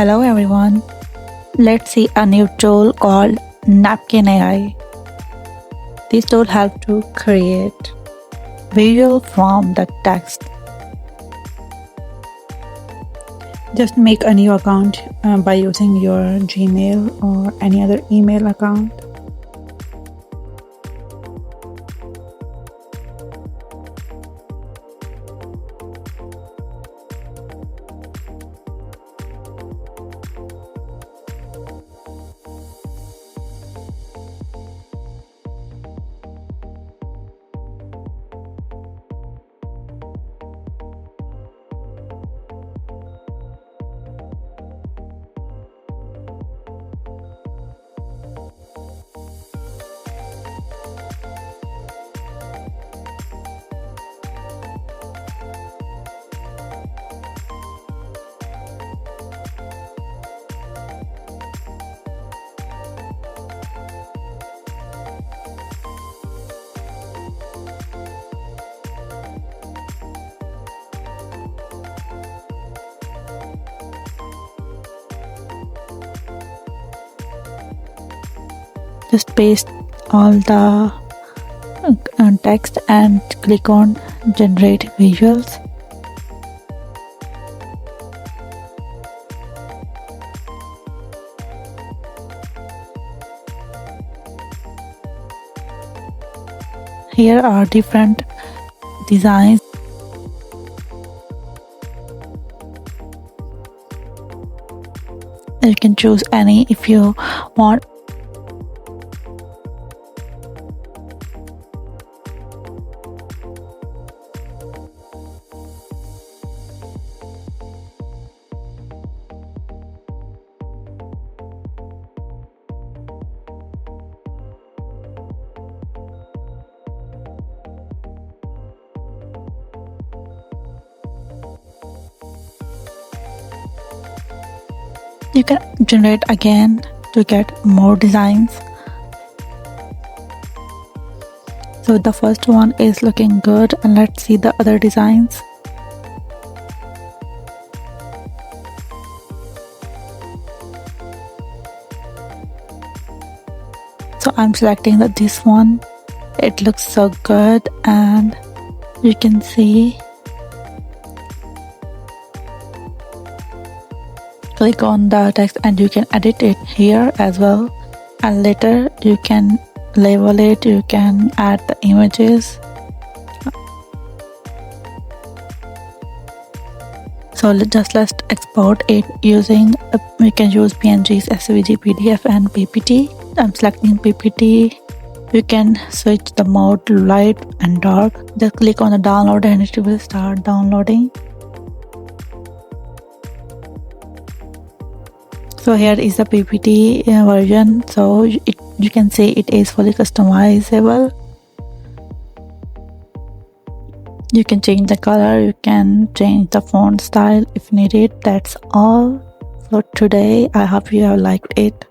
Hello everyone, let's see a new tool called Napkin AI. This tool helps to create visual from the text. Just make a new account by using your Gmail or any other email account. Just paste all the text and click on generate visuals. Here are different designs. You can choose any if you want. You can generate again to get more designs. So the first one is looking good, and let's see the other designs. So I'm selecting this one. It looks so good, and you can see. Click on the text and you can edit it here as well, and later you can label it, you can add the images. So let's export it using we can use PNGs, SVG, PDF and PPT. I'm selecting PPT. You can switch the mode to light and dark. Just click on the download and it will start downloading. So here is the PPT version. So you can see it is fully customizable. You can change the color, you can change the font style if needed. That's all for today. I hope you have liked it.